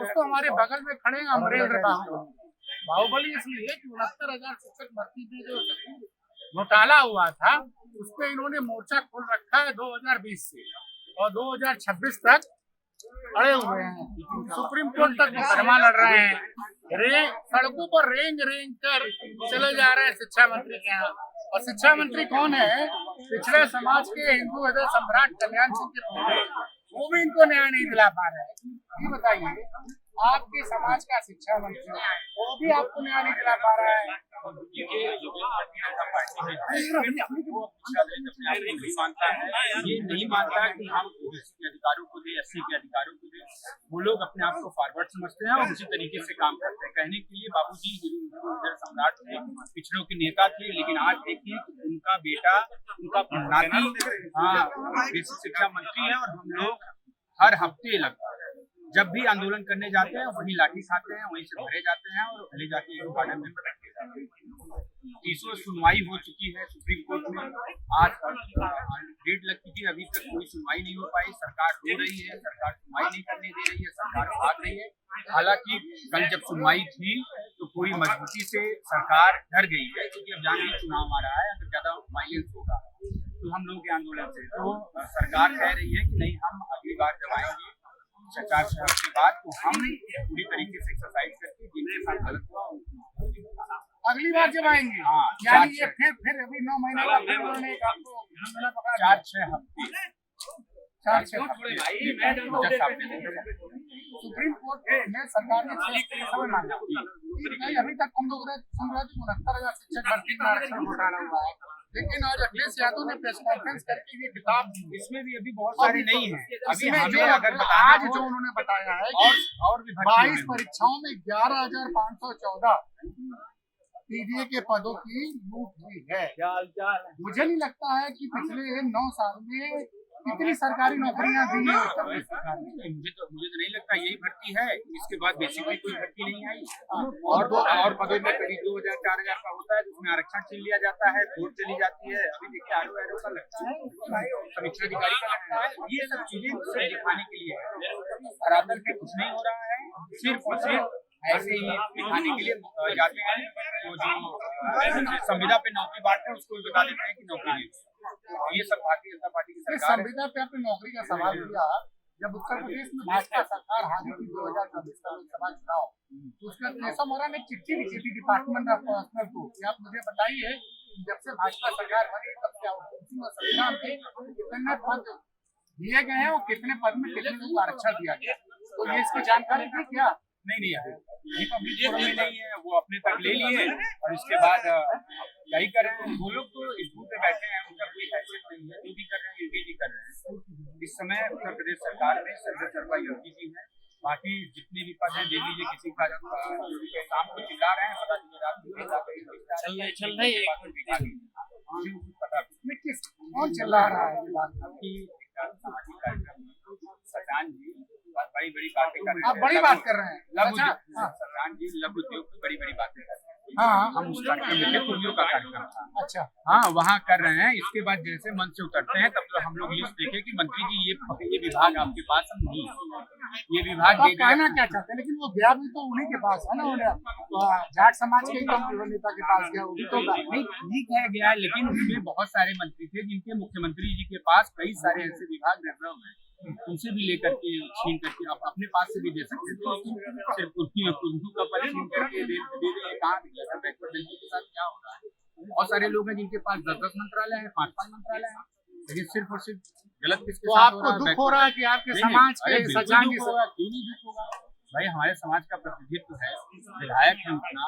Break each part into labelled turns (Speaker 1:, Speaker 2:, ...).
Speaker 1: दोस्तों हमारे बगल में खड़े हैं अमरेंद्र बाहुबली इसलिए कि 69,000 शिक्षक भर्ती में जो घोटाला हुआ था उस पे इन्होंने मोर्चा खोल रखा है 2020 से और 2026 तक अड़े हुए हैं। सुप्रीम कोर्ट तक मुकदमा लड़ रहे हैं। सड़कों पर रेंग रेंग कर चले जा रहे हैं शिक्षा मंत्री के यहाँ। और शिक्षा मंत्री कौन है? पिछड़े समाज के हिंदू हृदय सम्राट कल्याण सिंह के पुत्र, वो भी इनको न्याय नहीं दिला पा रहे हैं। ये बताइए, आपके समाज का शिक्षा मंत्री वो भी आपको न्याय नहीं दिला पा रहा है।
Speaker 2: ये नहीं मानता कि हम ओबीसी के अधिकारों को दे, एससी के अधिकारों को दे। वो लोग अपने आप को फॉरवर्ड समझते हैं और उसी तरीके से काम करते हैं। कहने के लिए बाबूजी हिंदू सम्राट थे, पिछड़ों के नेता थे, लेकिन आज देखिए उनका बेटा, उनका नाती बेसिक शिक्षा मंत्री है। और हम लोग हर हफ्ते लगभग जब भी आंदोलन करने जाते हैं वहीं लाठी खाते हैं, वहीं से भरे जाते हैं और ले जाके गार्डन में रखे जाते हैं। तीसरी सुनवाई हो चुकी है सुप्रीम कोर्ट में, आज डेट लग चुकी है, अभी तक कोई सुनवाई नहीं हो पाई। सरकार रो रही है, सरकार सुनवाई नहीं करने दे रही है, सरकार भाग रही है। हालांकि कल जब सुनवाई थी तो पूरी मजबूती से सरकार डर गई है, क्योंकि अब जान चुनाव आ रहा है, अगर ज्यादा वायलेंस होगा तो हम लोग के आंदोलन से तो सरकार कह रही है कि नहीं, हम अगली बार जब आएंगे 4 साल के बाद तो हम पूरी तरीके से एक्सरसाइज करके जिनके साथ गलत हुआ
Speaker 1: अगली बार जब आएंगे।
Speaker 2: हाँ,
Speaker 1: यानी ये फिर अभी 9 महीने का फिर उन्होंने आपको
Speaker 2: 4-6 हफ्ते
Speaker 1: 4-6 सुप्रीम कोर्ट में सरकार ने समय मांगा। अभी तक हम लोग सुन रहे थे 69,000 शिक्षक भर्ती में आरक्षण घोटाला हुआ है, लेकिन आज अखिलेश यादव ने प्रेस कॉन्फ्रेंस करके ये किताब दी।
Speaker 2: इसमें भी अभी बहुत सारे नहीं है। अभी हमें अगर
Speaker 1: आज जो उन्होंने बताया है
Speaker 2: और भी
Speaker 1: 22 परीक्षाओं में 11,514 पीडीए के पदों की लूट हुई है। मुझे नहीं लगता है कि पिछले 9 साल में कितनी सरकारी नौकरियां दी है उत्तर प्रदेश सरकार ने।
Speaker 2: मुझे तो नहीं लगता यही भर्ती है। इसके बाद बेसिकली कोई भर्ती नहीं आई। और पदों में करीब 2,000-4,000 का होता है, जिसमें आरक्षण छीन लिया जाता है, वोट चली जाती है। अभी देखिए आरओ का लगता है, समीक्षा अधिकारी का लगता है। ये सब चीजें सिर्फ दिखाने के लिए है। धरातल पे कुछ नहीं हो रहा है, सिर्फ और सिर्फ ऐसे ही दिखाने के लिए जाते हैं। तो जो संविदा पे नौकरी बांटते हैं उसको बता देते हैं कि नौकरी है। ये सब भारतीय जनता पार्टी की सरकार है।
Speaker 1: संविदा पे आपने नौकरी का सवाल किया। जब उत्तर प्रदेश में भाजपा सरकार हारी थी 2024 का लोकसभा चुनाव, तो उसमें केशव मौर्य ने चिट्ठी लिखी थी डिपार्टमेंट ऑफ पर्सनल को कि आप मुझे बताइए जब से भाजपा सरकार बनी तब क्या संविधान में कितने पद दिए गए हैं और कितने पद में कितने लोगों को आरक्षण दिया गया। तो ये इसकी जानकारी थी क्या?
Speaker 2: नहीं है, ये पब्लिक फोरम में नहीं है। वो अपने तक ले लिए और इसके बाद यही कर रहे हैं। वो लोग तो इस बूथ पे बैठे हैं, उनका कोई हैसियत नहीं है। जो भी कर रहे हैं योगी जी कर रहे हैं। इस समय उत्तर प्रदेश सरकार में सर्वे सर्वा योगी जी है। बाकी जितने भी पद हैं दे दीजिए किसी का। शाम को चिल्ला रहे हैं, पता नहीं रात
Speaker 1: चल रही है
Speaker 2: पता
Speaker 1: कौन चिल्ला रहा है।
Speaker 2: सामाजिक कार्यक्रम सटान जी बड़ी बातें कर रहे हैं।
Speaker 1: आप बड़ी बात कर रहे हैं।
Speaker 2: सटान जी लघु उद्योग की बड़ी बातें कर रहे हैं।
Speaker 1: हाँ,
Speaker 2: हम उस कार्यक्रम में थे, कुर्मियों का कार्यक्रम था।
Speaker 1: अच्छा,
Speaker 2: हाँ, वहाँ कर रहे हैं। इसके बाद जैसे मंच से उतरते हैं तब तो हम लोग लिस्ट देखे कि मंत्री जी ये विभाग आपके पास नहीं, ये विभाग
Speaker 1: आप कहना क्या चाहते हैं? लेकिन वो गया भी तो उन्हीं के पास है ना, जाट समाज के नेता के पास गया, वो भी तो
Speaker 2: नहीं ठीक है गया। लेकिन उसमें बहुत सारे मंत्री थे जिनके मुख्यमंत्री जी के पास कई सारे ऐसे विभाग रिजर्व हैं, उनसे भी लेकर के छीन करके आप अपने पास से भी दे सकते हैं। तो सिर्फ कुर्मियों का पद छीन करके दे देंगे। कहाँ बैकवर्ड बेल्ट के साथ क्या हो रहा है? बहुत सारे लोग हैं जिनके पास 10-10 मंत्रालय हैं, 5-5 मंत्रालय हैं, लेकिन सिर्फ और सिर्फ गलत किसके
Speaker 1: तो
Speaker 2: साथ
Speaker 1: आपको
Speaker 2: हो रहा है?
Speaker 1: दुख हो रहा है कि आपके समाज के सजान की
Speaker 2: क्यों नहीं दुख होगा भाई? हमारे समाज का प्रतिनिधित्व है, विधायक है उतना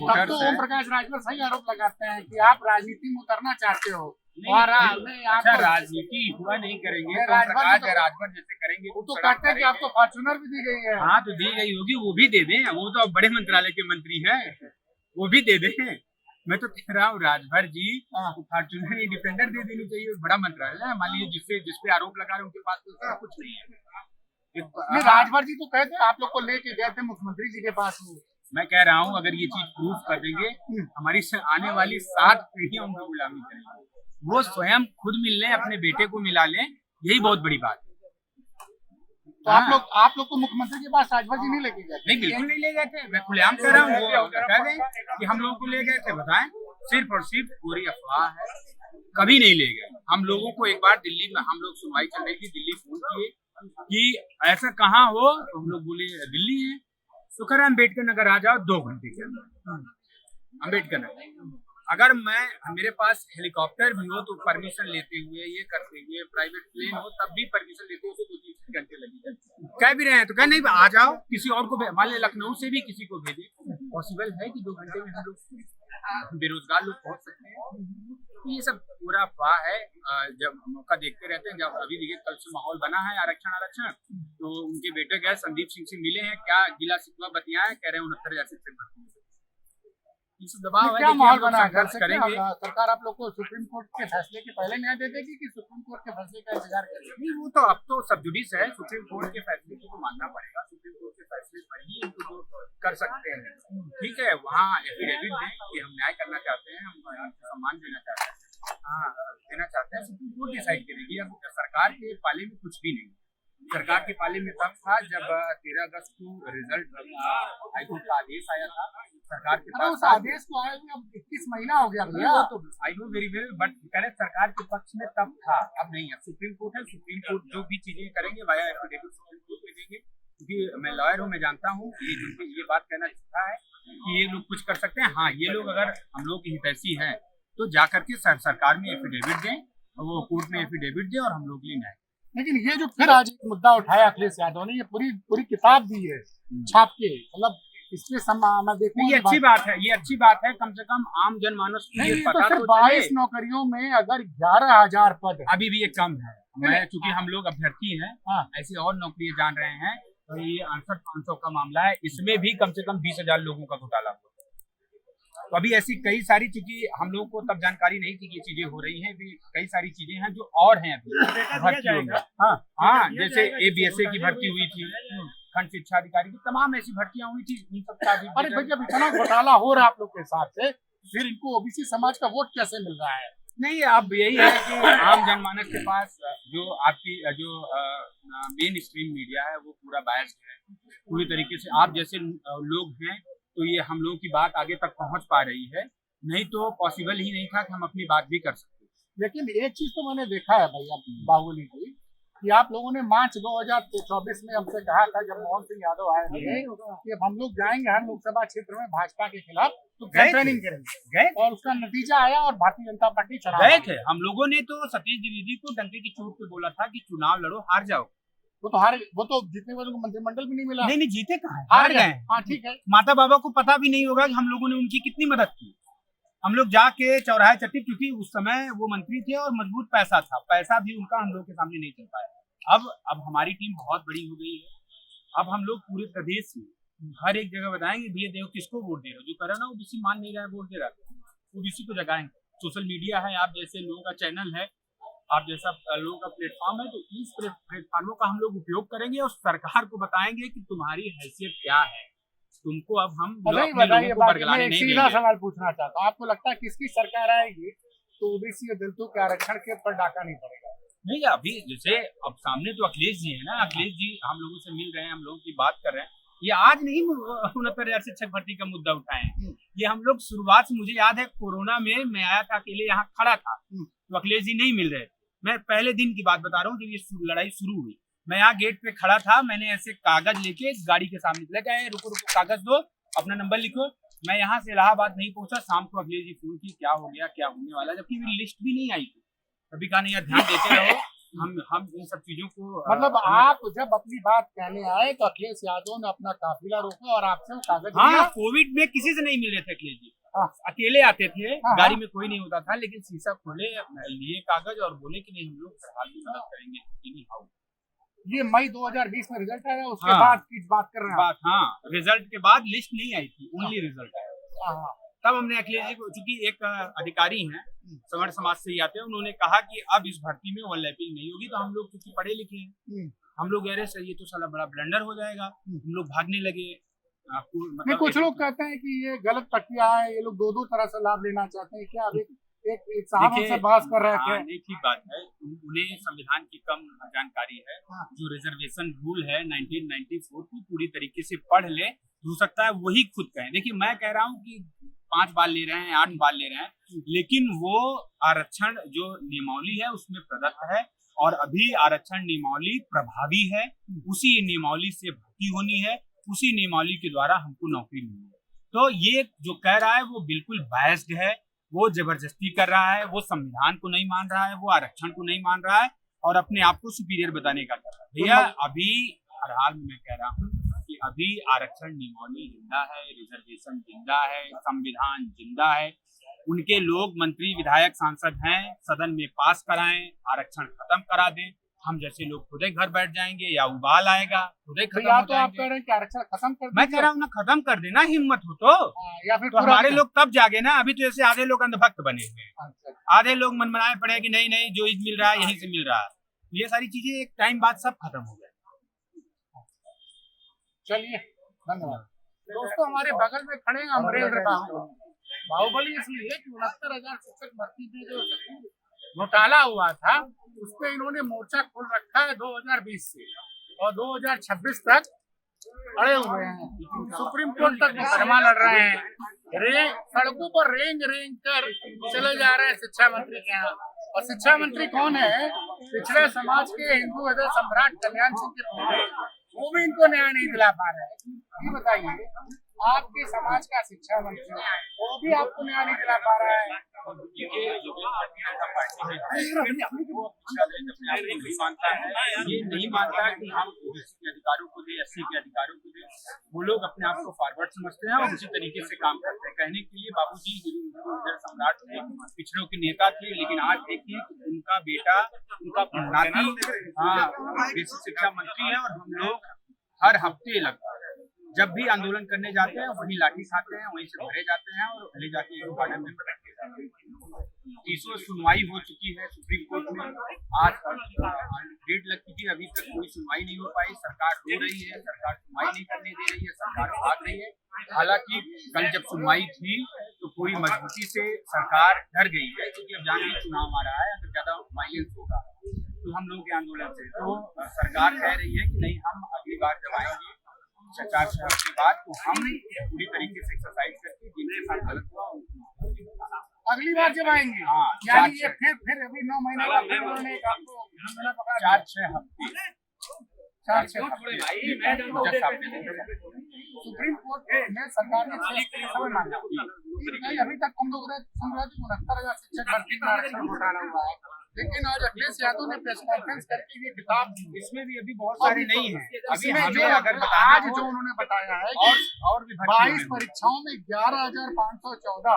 Speaker 1: तब तो ओम प्रकाश राजभर सही आरोप लगाते हैं कि आप राजनीति में उतरना चाहते हो। और
Speaker 2: अच्छा, राजनीति हुआ नहीं करेंगे तो राजभर जैसे करेंगे
Speaker 1: वो तो कहते हैं कि आपको फॉर्च्यूनर भी दी गई है।
Speaker 2: हाँ, तो दी गई होगी, वो भी दे दें। वो तो अब बड़े मंत्रालय के मंत्री हैं, वो भी दे दें। मैं तो कह रहा हूँ राजभर जी फॉर्च्यूनर डिफेंडर दे देनी चाहिए। बड़ा मंत्रालय है, मान लीजिए जिसपे आरोप लगा रहे हैं उनके पास तो कुछ नहीं है।
Speaker 1: राजभर जी तो कहते हैं आप लोग को लेके गए थे मुख्यमंत्री जी के पास।
Speaker 2: मैं कह रहा हूँ अगर ये चीज प्रूफ कर देंगे, हमारी आने वाली 7 पीढ़ियां उनकी गुलामी करेंगी। वो स्वयं खुद मिल लें, अपने बेटे को मिला लें, यही बहुत बड़ी बात है।
Speaker 1: तो आप लोग को मुख्यमंत्री के पास राजभर जी नहीं लेके गए?
Speaker 2: नहीं, बिल्कुल नहीं ले गए थे। मैं खुलेआम कह रहा हूँ, वो कह दें कि हम लोगों को ले गए थे, बताएं। सिर्फ और सिर्फ पूरी अफवाह है, कभी नहीं ले गए। हम लोगों को एक बार दिल्ली में हम लोग सुनवाई चल रही थी, दिल्ली फोन किए कि ऐसा कहाँ हो, तो हम लोग बोले दिल्ली है। तो कह रहे अम्बेडकर नगर आ जाओ 2 घंटे के अंदर। अम्बेडकर नगर अगर मेरे पास हेलीकॉप्टर भी हो तो परमिशन लेते हुए, ये करते हुए, प्राइवेट प्लेन हो तब भी परमिशन लेते हुए 2-3 घंटे लगी जाए। कह भी रहे हैं तो कह नहीं आ जाओ, किसी और को मान ले लखनऊ से भी किसी को भेजे, पॉसिबल है कि 2 घंटे में हम लोग बेरोजगार लोग पहुंच सकते हैं। तो ये सब पूरा अफवाह है। जब मौका देखते रहते हैं, जब अभी देखिए कल से माहौल बना है आरक्षण, तो उनके बेटे गए संदीप सिंह से मिले हैं, क्या गिला शिकवा बतियाए, कह रहे हैं 69,000 शिक्षक भर्ती। इस दबाव है,
Speaker 1: क्या माहौल बना है?
Speaker 2: करेंगे।
Speaker 1: सरकार आप लोग को सुप्रीम कोर्ट के फैसले के पहले न्याय दे देगी कि सुप्रीम कोर्ट के फैसले का इंतजार करेगी?
Speaker 2: नहीं, वो तो अब तो सब जुडिस है, सुप्रीम कोर्ट के फैसले को मानना पड़ेगा। सुप्रीम कोर्ट के फैसले पर ही इनको जो कर सकते हैं। ठीक है, वहाँ एफिडेविट दें कि हम न्याय करना चाहते हैं, हम सम्मान देना चाहते हैं, हाँ देना चाहते हैं। सुप्रीम कोर्ट डिसाइड करेगी। अब सरकार के पाले में कुछ भी नहीं। सरकार के पाले में तब था जब 13 अगस्त को रिजल्ट हाईकोर्ट का आदेश आया था। सरकार के पास
Speaker 1: उस आदेश को आए हुए अब 21 महीना हो गया भैया।
Speaker 2: वो तो I know very well, but करें सरकार के पक्ष में तब था, अब नहीं है। सुप्रीम कोर्ट है, सुप्रीम कोर्ट जो भी चीजें करेंगे वाया एफिडेविट सुप्रीम कोर्ट में देंगे। क्योंकि मैं लॉयर हूँ, मैं जानता हूँ ये बात कहना चाहता है कि ये लोग कुछ कर सकते हैं। हाँ, ये लोग अगर हम लोग की हितैषी है तो जा करके सरकार में एफिडेविट दें, वो कोर्ट में एफिडेविट दें और हम लोग लिए न्याय।
Speaker 1: लेकिन ये जो फिर आज एक मुद्दा उठाया अखिलेश यादव ने, ये पूरी किताब दी है छाप के, मतलब इसमें
Speaker 2: ये अच्छी बात है, ये अच्छी बात है। कम से कम आम जनमानस को ये पता तो
Speaker 1: 22 नौकरियों में अगर 11,000 पद
Speaker 2: अभी भी ये कम है। मैं चूंकि हम लोग अभ्यर्थी हैं, ऐसी और नौकरियां जान रहे हैं, तो ये 68,500 का मामला है, इसमें भी कम से कम 20,000 लोगों का घोटाला हुआ। तो अभी ऐसी कई सारी, चूंकि हम लोग को तब जानकारी नहीं थी कि ये चीजें हो रही हैं, भी कई सारी चीजें हैं जो और हैं अभी भर्तियों में। हाँ, जैसे ABSA की भर्ती हुई थी, खंड शिक्षा अधिकारी की, तमाम ऐसी भर्तियां हुई थी। इन सब का भी
Speaker 1: अरे भाई, जब इतना घोटाला हो रहा है आप लोग के हिसाब से, फिर इनको OBC समाज का वोट कैसे मिल रहा है?
Speaker 2: नहीं, अब यही है कि आम जनमानस के पास जो आपकी जो मेन स्ट्रीम मीडिया है वो पूरा बायस्ड है पूरी तरीके से। आप जैसे लोग हैं तो ये हम लोगों की बात आगे तक पहुंच पा रही है, नहीं तो पॉसिबल ही नहीं था कि हम अपनी बात भी कर सकते।
Speaker 1: लेकिन एक चीज तो मैंने देखा है भैया बाहुली जी, कि आप लोगों ने मार्च 2024 में हमसे कहा था, जब मोहन सिंह यादव आए थे, कि अब हम लोग जाएंगे हर लोकसभा क्षेत्र में भाजपा के खिलाफ तो कैंपेनिंग करेंगे, और उसका नतीजा आया और भारतीय जनता पार्टी चला
Speaker 2: गए थे। हम लोगों ने तो सतीश द्विवेदी को डंके की चोट पे बोला था कि चुनाव लड़ो, हार जाओ।
Speaker 1: वो तो जीतने वालों को मंत्रिमंडल भी नहीं मिला।
Speaker 2: नहीं, जीते कहाँ, हार गए।
Speaker 1: हाँ, ठीक है।
Speaker 2: माता बाबा को पता भी नहीं होगा कि हम लोगों ने उनकी कितनी मदद की। हम लोग जाके चौराहे चट्टी, क्योंकि उस समय वो मंत्री थे और मजबूत पैसा था, पैसा भी उनका हम लोग के सामने नहीं चल पाया। अब हमारी टीम बहुत बड़ी हो गई है। अब हम लोग पूरे प्रदेश में हर एक जगह बताएंगे भैया देखो किसको वोट दे रहे हो। जो कर रहा ना OBC मान नहीं रहा है वोट दे रहा है, OBC को जगाएंगे। सोशल मीडिया है, आप जैसे लोगों का चैनल है, आप जैसा लोगों का प्लेटफॉर्म है, तो इस प्लेटफॉर्मों का हम लोग उपयोग करेंगे और सरकार को बताएंगे कि तुम्हारी हैसियत क्या है। तुमको अब हम
Speaker 1: सीधा सवाल पूछना चाहता हूँ, आपको लगता है किसकी सरकार आएगी तो OBC और दलितों के आरक्षण के ऊपर डाका नहीं पड़ेगा?
Speaker 2: नहीं, अभी जैसे अब सामने तो अखिलेश जी है ना, अखिलेश जी हम लोगों से मिल रहे हैं, हम लोगों की बात कर रहे हैं। ये आज नहीं 69,000 शिक्षक भर्ती का मुद्दा उठाए हैं, ये हम लोग शुरुआत से, मुझे याद है कोरोना में मैं आया था अकेले, यहाँ खड़ा था तो अखिलेश जी नहीं मिल रहे। मैं पहले दिन की बात बता रहा हूँ जब ये लड़ाई शुरू हुई, मैं यहाँ गेट पे खड़ा था, मैंने ऐसे कागज लेके गाड़ी के सामने लगा, रुको कागज दो, अपना नंबर लिखो। मैं यहाँ से इलाहाबाद नहीं पहुंचा, शाम को अखिलेश जी फोन की, क्या हो गया, क्या होने वाला, जबकि मेरी लिस्ट भी नहीं आई थी। कभी कहा नहीं यार ध्यान देते रहो, हम इन सब चीजों को,
Speaker 1: मतलब आप जब अपनी बात कहने आए तो अखिलेश यादव ने अपना काफिला रोका और आपसे वो कागज।
Speaker 2: हाँ, कोविड में किसी से नहीं मिल रहे थे अखिलेश जी, अकेले आते थे, गाड़ी में कोई नहीं होता था, लेकिन शीशा खोले, लिए कागज और बोले कि नहीं हम लोग सरकार की मदद करेंगे।
Speaker 1: ये मई 2020 में रिजल्ट आया, उसके बाद की बात कर रहे हैं?
Speaker 2: हाँ, रिजल्ट के बाद लिस्ट नहीं आई थी, ओनली रिजल्ट आया। तब हमने अखिलेश जी को, चूंकि एक अधिकारी हैं सवर्ण समाज से ही आते हैं, उन्होंने कहा कि अब इस भर्ती में ओवरलैपिंग नहीं होगी। तो हम लोग क्योंकि पढ़े लिखे हैं, हम लोग कह रहे ये तो साला बड़ा ब्लंडर हो जाएगा, हम लोग भागने लगे।
Speaker 1: मतलब कुछ लोग कहते हैं कि ये गलत प्रक्रिया है, ये लोग दो तरह से लाभ लेना चाहते हैं। क्या अभी एक साहब
Speaker 2: देखिए,
Speaker 1: हमसे बहस कर रहे थे।
Speaker 2: हाँ, नहीं ठीक बात है, उन्हें संविधान की कम जानकारी है।
Speaker 1: हाँ।
Speaker 2: जो रिजर्वेशन रूल है 1994 को पूरी तरीके से पढ़ ले, हो सकता है वही खुद कहें। देखिए मैं कह रहा हूँ कि 5 बार ले रहे हैं, 8 बार ले रहे हैं, लेकिन वो आरक्षण जो नियमावली है उसमें प्रदत्त है और अभी आरक्षण नियमावली प्रभावी है। उसी नियमावली से भर्ती होनी है, उसी नियमावली के द्वारा हमको नौकरी मिलनी है। तो ये जो कह रहा है वो बिल्कुल बायस्ड है, वो जबरदस्ती कर रहा है, वो संविधान को नहीं मान रहा है, वो आरक्षण को नहीं मान रहा है और अपने आप को सुपीरियर बताने का कर रहा है। भैया अभी हर हाल में मैं कह रहा हूँ कि अभी आरक्षण नियमावली जिंदा है, रिजर्वेशन जिंदा है, संविधान जिंदा है। उनके लोग मंत्री विधायक सांसद हैं, सदन में पास कराएं, आरक्षण खत्म करा दें। हम जैसे लोग खुदे घर बैठ जाएंगे या उबाल आएगा, खुदे खत्म
Speaker 1: या
Speaker 2: हो
Speaker 1: तो आप कह
Speaker 2: जाएंगे।
Speaker 1: रहे हैं कि आरक्षण खत्म कर
Speaker 2: मैं कह रहा हूँ ना, खत्म कर देना, हिम्मत हो तो
Speaker 1: या फिर
Speaker 2: तो हमारे लोग तब जागे ना। अभी तो ऐसे आधे लोग अंधभक्त बने हुए हैं,
Speaker 1: अच्छा,
Speaker 2: आधे लोग मन बनाए पड़े कि नहीं नहीं जो मिल रहा है यहीं से मिल रहा है। ये सारी चीजें एक टाइम बाद सब खत्म हो गए।
Speaker 1: चलिए धन्यवाद। दोस्तों हमारे बगल में खड़े हैं अमरेंद्र बाहुबली इसलिए कि 69,000 शिक्षक भर्ती में जो घोटाला हुआ था उस पर इन्होंने मोर्चा खोल रखा है 2020 से और 2026 तक अड़े हुए हैं। सुप्रीम कोर्ट तक मुकदमा लड़ रहे हैं। सड़कों पर रेंग रेंग कर चले जा रहे हैं शिक्षा मंत्री के यहाँ। और शिक्षा मंत्री कौन है? पिछड़े समाज के हिंदू हृदय सम्राट कल्याण सिंह के पुत्र, वो भी इनको न्याय नहीं दिला पा रहे हैं। ये बताइए, आपके समाज का शिक्षा मंत्री वो भी आपको न्याय नहीं दिला पा रहा है।
Speaker 2: ये नहीं मानता कि हम ओबीसी के अधिकारों को दे, एससी के अधिकारों को दे। वो लोग अपने आप को फॉरवर्ड समझते हैं और उसी तरीके से काम करते हैं। कहने के लिए बाबूजी हिंदू हृदय सम्राट थे, पिछड़ों के नेता थे, लेकिन आज देखिए उनका बेटा, उनका नाती बेसिक शिक्षा मंत्री है। और हम लोग हर हफ्ते लगभग जब भी आंदोलन करने जाते हैं वहीं लाठी खाते हैं, वहीं से भरे जाते हैं और ले जाके गार्डन में रखे जाते हैं। तीसरी सुनवाई हो चुकी है सुप्रीम कोर्ट में, आज डेट लग चुकी है, अभी तक कोई सुनवाई नहीं हो पाई। सरकार रो रही है, सरकार सुनवाई नहीं करने दे रही है, सरकार भाग रही है। हालांकि कल जब सुनवाई थी तो पूरी मजबूती से सरकार डर गई है, क्योंकि अब जान के चुनाव आ रहा है, अगर ज्यादा वायलेंस होगा तो हम लोग के आंदोलन से तो सरकार कह रही है कि नहीं, हम अगली बार जब आएंगे 4 शहर के बाद तो हम पूरी तरीके से एक्सरसाइज करके जिनके साथ गलत हुआ
Speaker 1: अगली बार जब आएंगे।
Speaker 2: हाँ,
Speaker 1: यानी ये फिर अभी 9 महीने का फिर उन्होंने एक आपको झमेला पकड़ा दिया।
Speaker 2: 4-6 हफ्ते
Speaker 1: सुप्रीम कोर्ट में सरकार ने 6 के समय मांगा, लेकिन अभी तक हम लोग सुन रहे थे 69,000 शिक्षक भर्ती में आरक्षण घोटाला हुआ है। लेकिन आज अखिलेश यादव ने प्रेस कॉन्फ्रेंस करके ये किताब दी,
Speaker 2: इसमें भी अभी बहुत सारी नहीं है। अभी हमें अगर
Speaker 1: आज जो उन्होंने बताया है
Speaker 2: और भी
Speaker 1: 22 परीक्षाओं में 11,514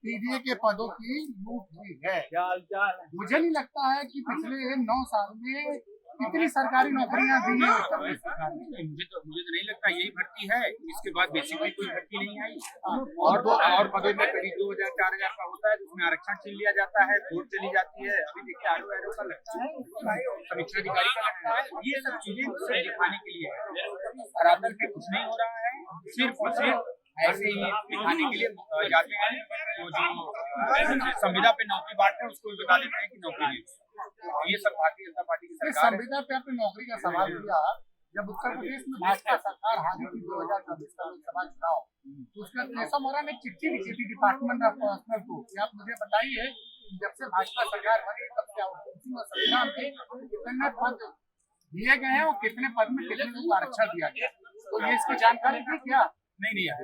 Speaker 1: पीडीए के पदों की लूट हुई है। मुझे नहीं लगता है कि पिछले 9 साल में कितनी सरकारी नौकरियां दी है उत्तर प्रदेश सरकार ने।
Speaker 2: मुझे तो नहीं लगता यही भर्ती है, इसके बाद बेसिकली कोई भर्ती नहीं आई। और पदों में करीब 2,000-4,000 का होता है, जिसमें आरक्षण छीन लिया जाता है, वोट चली जाती है। अभी देखिए आरओ का लगता है, समीक्षा अधिकारी का लगता है। ये सब चीजें सिर्फ दिखाने के लिए है, धरातल पे कुछ नहीं हो रहा है। सिर्फ और सिर्फ ऐसे ही दिखाने के लिए जाते हैं, तो जो संविदा पे नौकरी बांटते हैं उसको बता देते हैं कि नौकरी नहीं। ये सब भारतीय जनता पार्टी की सरकार है।
Speaker 1: संविदा पे आपने नौकरी का सवाल किया। जब उत्तर प्रदेश में भाजपा सरकार हारी थी 2024 का लोकसभा चुनाव, तो उसके बाद केशव मौर्य ने चिट्ठी लिखी थी डिपार्टमेंट ऑफ पर्सनल को कि आप मुझे बताइए जब से भाजपा सरकार बनी तब क्या संविधान में कितने पद दिए गए हैं और कितने पद में कितने लोग आरक्षण दिया गया, तो ये इसकी जानकारी थी क्या?
Speaker 2: नहीं है,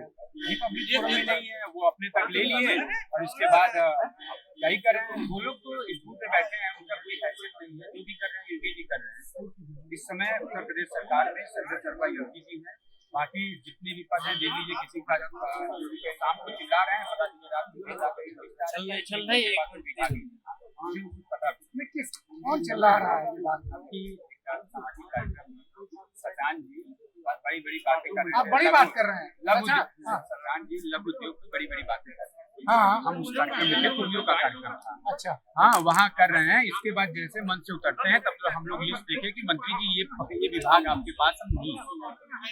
Speaker 2: नहीं है, वो अपने तक ले लिए और इसके बाद यही कर रहे हैं। वो लोग तो इस बूथ पे बैठे हैं, उनका कोई हैसियत नहीं है, जो भी कर रहे हैं योगी जी कर रहे हैं। इस समय उत्तर प्रदेश सरकार में सर्वे सर्वा योगी जी है। बाकी जितने भी पद हैं देख लीजिए, किसी का शाम को चिल्ला रहे हैं, पता नहीं रात को चल रहे पता
Speaker 1: किस कौन चिल्ला रहा है?
Speaker 2: सामाजिक कार्यक्रम सटान जी बड़ी बड़ी बातें कर रहे हैं।
Speaker 1: आप बड़ी बात कर रहे हैं।
Speaker 2: सटान जी लघु उद्योग की बड़ी बड़ी बातें कर रहे हैं।
Speaker 1: हाँ,
Speaker 2: हम उस कार्यक्रम में थे, कुर्मियों का कार्यक्रम था।
Speaker 1: अच्छा,
Speaker 2: हाँ, वहाँ कर रहे हैं। इसके बाद जैसे मंच से उतरते हैं तब तो हम लोग लिस्ट देखे कि मंत्री जी ये विभाग आपके पास हम नहीं,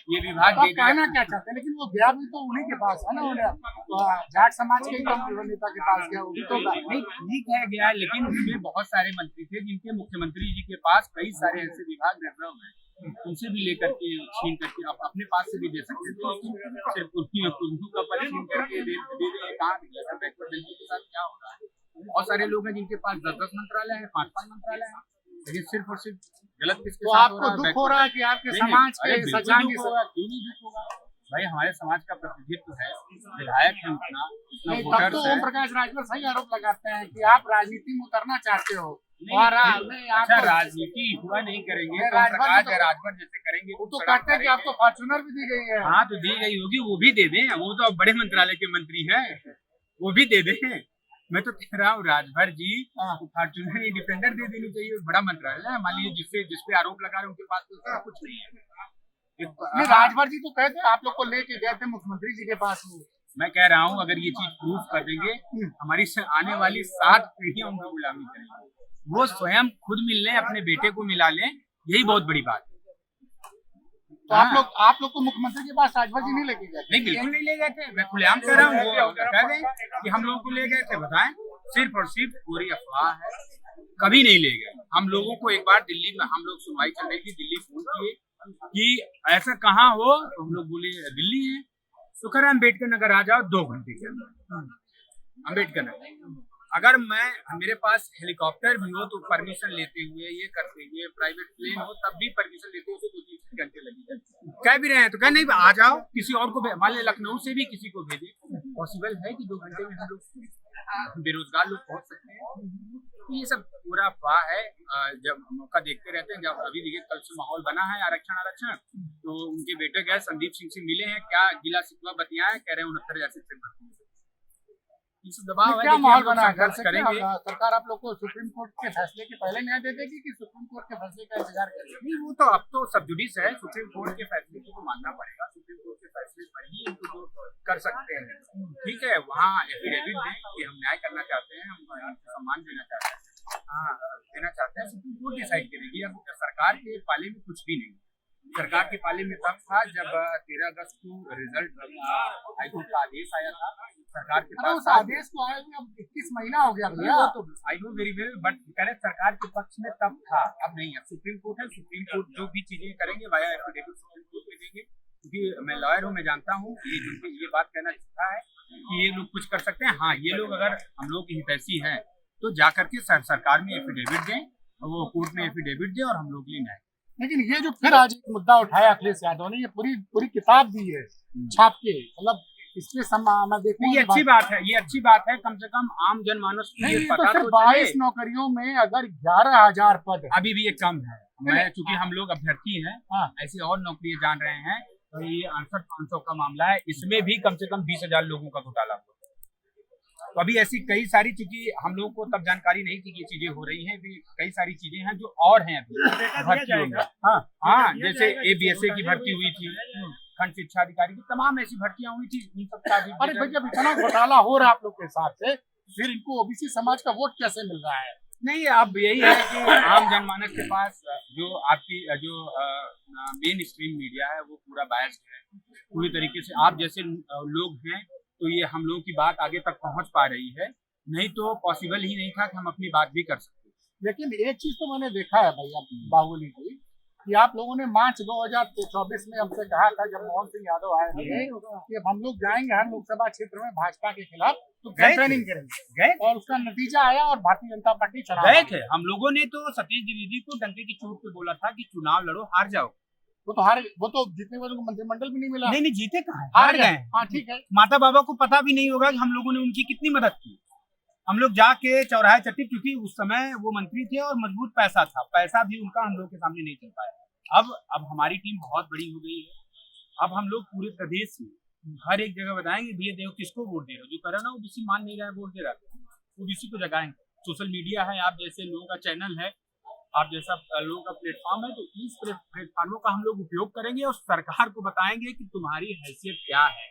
Speaker 2: ये विभाग
Speaker 1: तो
Speaker 2: दे
Speaker 1: आप
Speaker 2: दिया।
Speaker 1: कहना क्या चाहते हैं? लेकिन वो गया भी तो उन्हीं के पास है ना, उन्हें जाट समाज के तो नेता के पास गया, वो भी तो
Speaker 2: नहीं ठीक है गया, लेकिन उसमें बहुत सारे मंत्री थे जिनके मुख्यमंत्री जी के पास कई सारे ऐसे विभाग रिजर्व हैं, उनसे भी लेकर के छीन करके आप अपने पास से भी दे सकते थे। सिर्फ उर्दू का पद छीन करके दे दे कहाँ निकला? बैकवर्ड बेल्ट के साथ क्या हो रहा है? बहुत सारे लोग हैं जिनके पास 10-10 मंत्रालय है, 5-5 मंत्रालय है, लेकिन सिर्फ और सिर्फ गलत किसके
Speaker 1: तो
Speaker 2: साथ
Speaker 1: आपको दुख हो रहा है कि आपके
Speaker 2: नहीं,
Speaker 1: समाज
Speaker 2: अरे
Speaker 1: के
Speaker 2: बिल्कुल
Speaker 1: सजाएंगे
Speaker 2: दुख होगा, क्यों नहीं दुख होगा? भाई हमारे समाज का प्रतिनिधित्व है, विधायक है उतना
Speaker 1: नहीं, तब
Speaker 2: वोटर्स
Speaker 1: तो
Speaker 2: है।
Speaker 1: ओम प्रकाश राजभर सही आरोप लगाते हैं कि आप राजनीति में उतरना चाहते हो और नहीं,
Speaker 2: अच्छा
Speaker 1: आपको
Speaker 2: राजनीति हुआ नहीं करेंगे
Speaker 1: नहीं,
Speaker 2: तो
Speaker 1: राजभर
Speaker 2: प्रकाश
Speaker 1: तो-
Speaker 2: राजभर जैसे करेंगे
Speaker 1: वो तो
Speaker 2: सड़क
Speaker 1: कहते हैं कि
Speaker 2: करेंगे।
Speaker 1: आपको फॉर्चुनर भी दी गई है।
Speaker 2: हाँ तो दी गई होगी, वो भी दे दें, वो तो अब बड़े मंत्रालय के मंत्री हैं, वो भी दे दें। मैं तो कह रहा हूँ राजभर जी
Speaker 1: हाँ।
Speaker 2: फॉर्चुनर डिफेंडर दे देनी चाहिए, बड़ा मंत्रालय है। मान लीजिए जिसपे आरोप लगा रहे हैं उनके पास तो उसका कुछ नहीं है।
Speaker 1: नहीं, राजभर जी तो कहते हैं आप लोग को लेके गए थे मुख्यमंत्री जी के पास वो।
Speaker 2: मैं कह रहा हूँ अगर ये चीज प्रूफ कर देंगे, हमारी आने वाली 7 पीढ़ियां उनकी गुलामी करेंगी। वो स्वयं खुद मिल लें, अपने बेटे को मिला लें, यही बहुत बड़ी बात है।
Speaker 1: तो आप लोग को मुख्यमंत्री के पास राजभर जी नहीं लेके गए?
Speaker 2: नहीं बिल्कुल नहीं ले गए थे, मैं खुलेआम कह रहा हूँ। वो कह दें कि हम लोगों को ले गए थे, बताएं। सिर्फ और सिर्फ पूरी अफवाह है, कभी नहीं ले गए। हम लोगों को एक बार दिल्ली में हम लोग सुनवाई चल रही थी, दिल्ली फोन किए कि ऐसा कहाँ हो, तो हम लोग बोले दिल्ली है, तो कह रहे अम्बेडकर नगर आ जाओ 2 घंटे के अंदर। अम्बेडकर नगर अगर मेरे पास हेलीकॉप्टर भी हो तो परमिशन लेते हुए, ये करते हुए, प्राइवेट प्लेन हो तब भी परमिशन लेते हुए 2-3 घंटे लगेगा। कह भी रहे हैं तो कह नहीं आ जाओ, किसी और को मान लिया लखनऊ से भी किसी को भेजे, पॉसिबल है कि 2 घंटे में हम लोग बेरोजगार लोग पहुंच सकते हैं। तो ये सब पूरा अफवाह है। जब मौका देखते रहते हैं, जब अभी देखिए कल से माहौल बना है आरक्षण, तो उनके बेटे गए संदीप सिंह से मिले हैं, क्या गिला शिकवा बतियाए, कह रहे हैं 69,000 शिक्षक भर्ती। इस दबाव है,
Speaker 1: क्या माहौल बना है?
Speaker 2: संघर्ष करेंगे।
Speaker 1: सरकार आप लोग को सुप्रीम कोर्ट के फैसले के पहले न्याय दे देगी कि सुप्रीम कोर्ट के फैसले का इंतजार करेगी?
Speaker 2: नहीं वो तो अब तो सब जुडिस है, सुप्रीम कोर्ट के फैसले को तो मानना पड़ेगा। सुप्रीम कोर्ट के फैसले पर ही इनको तो कर सकते हैं। ठीक है, वहाँ एफिडेविट दें कि हम न्याय करना चाहते हैं, हम सम्मान देना चाहते हैं, हाँ देना चाहते हैं। सुप्रीम कोर्ट डिसाइड करेगी। अब सरकार के पाले में कुछ भी नहीं। सरकार के पाले में तब था जब 13 अगस्त को रिजल्ट हाईकोर्ट का आदेश आया था। सरकार के पास
Speaker 1: उस आदेश को आए हुए अब 21 महीना हो गया भैया।
Speaker 2: वो तो I know very well, but करें सरकार के पक्ष में तब था, अब नहीं। अब सुप्रीम कोर्ट है, सुप्रीम कोर्ट जो भी चीजें करेंगे वाया एफिडेविट सुप्रीम कोर्ट में देंगे। क्योंकि मैं लॉयर हूँ, मैं जानता हूँ ये बात कहना चाहता है कि ये लोग कुछ कर सकते हैं। हाँ, ये लोग अगर हम लोग की हितैषी है तो जा करके सरकार में एफिडेविट दें, वो कोर्ट में एफिडेविट दें और हम लोग लिए न्याय।
Speaker 1: लेकिन ये जो फिर आज एक मुद्दा उठाया अखिलेश यादव ने, ये पूरी किताब दी है छाप के, मतलब इसमें
Speaker 2: ये अच्छी बात है, ये अच्छी बात है। कम से कम आम जनमानस को ये पता तो
Speaker 1: 22 नौकरियों में अगर 11,000 पद
Speaker 2: अभी भी ये कम है। मैं चूंकि हम लोग अभ्यर्थी हैं,
Speaker 1: हाँ।
Speaker 2: ऐसी और नौकरियां जान रहे हैं, तो ये 68,500 का मामला है, इसमें भी कम से कम 20,000 लोगों का घोटाला हुआ। तो अभी ऐसी कई सारी, चूंकि हम लोगों को तब जानकारी नहीं थी कि ये चीजें हो रही हैं, भी कई सारी चीजें हैं जो और हैं अभी भर्तियों में। हाँ, जैसे ABSA की भर्ती हुई थी, खंड शिक्षा अधिकारी की, तमाम ऐसी भर्तियां हुई थी। इन सब का भी
Speaker 1: अरे भाई, जब इतना घोटाला हो रहा है आप लोग के हिसाब से, फिर इनको ओबीसी समाज का वोट कैसे मिल रहा है?
Speaker 2: नहीं, अब यही है कि आम जनमानस के पास जो आपकी जो मेन स्ट्रीम मीडिया है वो पूरा बायस्ड है पूरी तरीके से। आप जैसे लोग हैं तो ये हम लोगों की बात आगे तक पहुंच पा रही है, नहीं तो पॉसिबल ही नहीं था कि हम अपनी बात भी कर सकते।
Speaker 1: लेकिन एक चीज तो मैंने देखा है भैया बाहुबली जी, कि आप लोगों ने मार्च 2024 में हमसे कहा था, जब मोहन सिंह यादव आए थे, कि अब हम लोग जाएंगे हर लोकसभा क्षेत्र में भाजपा के खिलाफ तो कैंपेनिंग करेंगे, और उसका नतीजा आया और भारतीय जनता पार्टी चुनाव
Speaker 2: गए थे। हम लोगों ने तो सतीश द्विवेदी को डंके की चोट पे बोला था कि चुनाव लड़ो, हार जाओ।
Speaker 1: वो तो जीतने वालों को मंत्रिमंडल भी नहीं मिला।
Speaker 2: नहीं जीते कहाँ, हार गए।
Speaker 1: हाँ ठीक है,
Speaker 2: माता बाबा को पता भी नहीं होगा कि हम लोगों ने उनकी कितनी मदद की। हम लोग जाके चौराहे चट्टी, क्योंकि उस समय वो मंत्री थे और मजबूत पैसा था, पैसा भी उनका हम लोग के सामने नहीं चल पाया। अब हमारी टीम बहुत बड़ी हो गई है। अब हम लोग पूरे प्रदेश में हर एक जगह बताएंगे भैया देखो किसको वोट दे रहे हो, जो कर रहा ना ओबीसी मान नहीं रहा है वोट दे रहा है, ओबीसी को जगाएंगे। सोशल मीडिया है, आप जैसे लोगों का चैनल है, आप जैसा लोगों का प्लेटफॉर्म है, तो इस प्लेटफॉर्मों का हम लोग उपयोग करेंगे और सरकार को बताएंगे कि तुम्हारी हैसियत क्या है,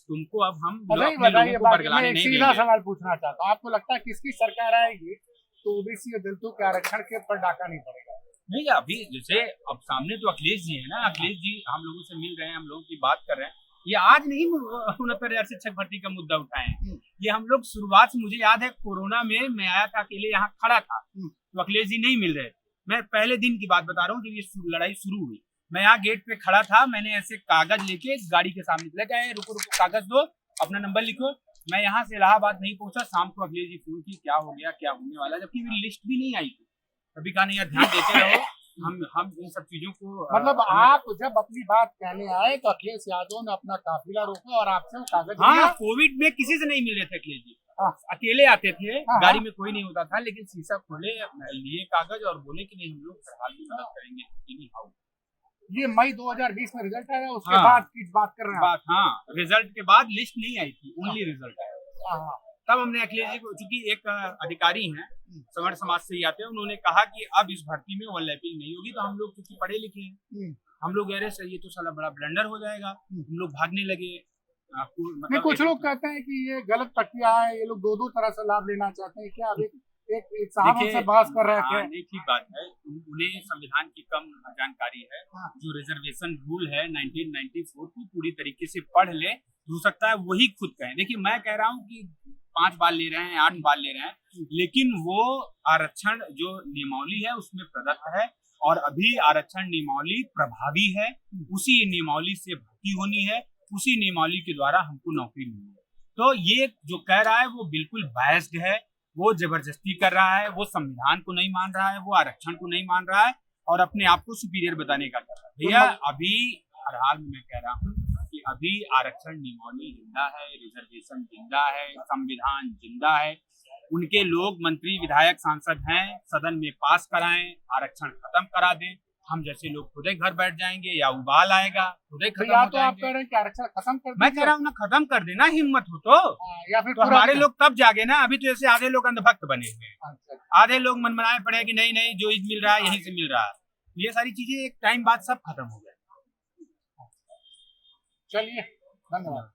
Speaker 2: तुमको अब हम लोगों को बरगलाने नहीं देंगे।
Speaker 1: सीधा सवाल पूछना चाहता हूँ, आपको लगता है किसकी सरकार आएगी तो ओबीसी और दलितों के आरक्षण के ऊपर डाका नहीं पड़ेगा?
Speaker 2: नहीं, अभी जैसे अब सामने तो अखिलेश जी है ना, अखिलेश जी हम लोगों से मिल रहे हैं, हम लोगों की बात कर रहे हैं। ये आज नहीं 69,000 शिक्षक भर्ती का मुद्दा उठाए हैं। ये हम लोग शुरुआत से, मुझे याद है कोरोना में मैं आया था, अकेले यहाँ खड़ा था, तो अखिलेश जी नहीं मिल रहे थे। मैं पहले दिन की बात बता रहा हूँ जब ये लड़ाई शुरू हुई। मैं यहाँ गेट पे खड़ा था, मैंने ऐसे कागज लेके गाड़ी के सामने लगा, रुको रुको कागज दो, अपना नंबर लिखो। मैं यहाँ से इलाहाबाद नहीं पहुंचा, शाम को अखिलेश जी फोन की, क्या हो गया, क्या होने वाला, जबकि मेरी लिस्ट भी नहीं आई थी। कभी कहा नहीं यार, ध्यान देते रहो, हम इन सब चीजों को
Speaker 1: मतलब आप जब अपनी बात कहने आए तो अखिलेश यादव ने अपना काफिला रोका और आपसे वो कागज
Speaker 2: हाँ,
Speaker 1: लिया।
Speaker 2: कोविड में किसी से नहीं मिल रहे थे अखिलेश जी,
Speaker 1: हाँ।
Speaker 2: अकेले आते थे,
Speaker 1: हाँ,
Speaker 2: गाड़ी में कोई नहीं होता था, लेकिन शीशा खोले, लिए कागज और बोले कि नहीं हम लोग सरहाल की मदद करेंगे।
Speaker 1: ये मई 2020 में रिजल्ट आया, उसके
Speaker 2: हाँ।
Speaker 1: बाद की बात कर रहे हैं आप?
Speaker 2: हाँ, रिजल्ट के बाद लिस्ट नहीं आई थी, ओनली रिजल्ट आया।
Speaker 1: हाँ।
Speaker 2: तब हमने अखिलेश जी को, चूंकि एक अधिकारी हैं सवर्ण समाज से ही आते हैं, उन्होंने कहा कि अब इस भर्ती में ओवरलैपिंग नहीं होगी। तो हम लोग क्योंकि पढ़े लिखे हैं, हम लोग कह रहे सर ये तो साला बड़ा ब्लंडर हो जाएगा, हम लोग भागने लगे।
Speaker 1: नहीं, कुछ लोग कहते हैं कि ये गलत प्रक्रिया है, ये लोग दो तरह से लाभ लेना चाहते हैं। क्या अभी एक साहब हमसे बहस कर रहे थे।
Speaker 2: नहीं, ठीक बात है, उन्हें संविधान की कम जानकारी है। जो रिजर्वेशन रूल है 1994 को पूरी तरीके से पढ़ ले, हो सकता है वही खुद कहें। देखिए मैं कह रहा हूँ कि 5 बार ले रहे हैं, 8 बार ले रहे हैं, लेकिन वो आरक्षण जो नियमावली है उसमें प्रदत्त है, और अभी आरक्षण नियमावली प्रभावी है। उसी नियमावली से भर्ती होनी है, उसी नियमावली के द्वारा हमको नौकरी मिली है। तो ये जो कह रहा है वो बिल्कुल बायस्ड है, वो जबरदस्ती कर रहा है, वो संविधान को नहीं मान रहा है, वो आरक्षण को नहीं मान रहा है, और अपने आप को सुपीरियर बताने का कर रहा है। भैया अभी हर हाल में मैं कह रहा हूँ कि अभी आरक्षण नियमावली जिंदा है, रिजर्वेशन जिंदा है, संविधान जिंदा है। उनके लोग मंत्री विधायक सांसद हैं, सदन में पास कराएं, आरक्षण खत्म करा दें। हम जैसे लोग खुद ही घर बैठ जाएंगे, या उबाल आएगा, खुद ही खत्म हो
Speaker 1: तो आप कह रहे हैं कि आरक्षण खत्म कर
Speaker 2: मैं कह रहा हूँ ना, खत्म कर देना, हिम्मत हो तो।
Speaker 1: या फिर
Speaker 2: तो हमारे लोग तब जागे ना। अभी तो जैसे आधे लोग अंधभक्त बने हुए हैं, आधे लोग मनमनाए पड़े कि नहीं नहीं जो मिल रहा है यहीं से मिल रहा है। ये सारी चीजें एक टाइम बाद सब खत्म हो जाए।
Speaker 1: चलिए, धन्यवाद।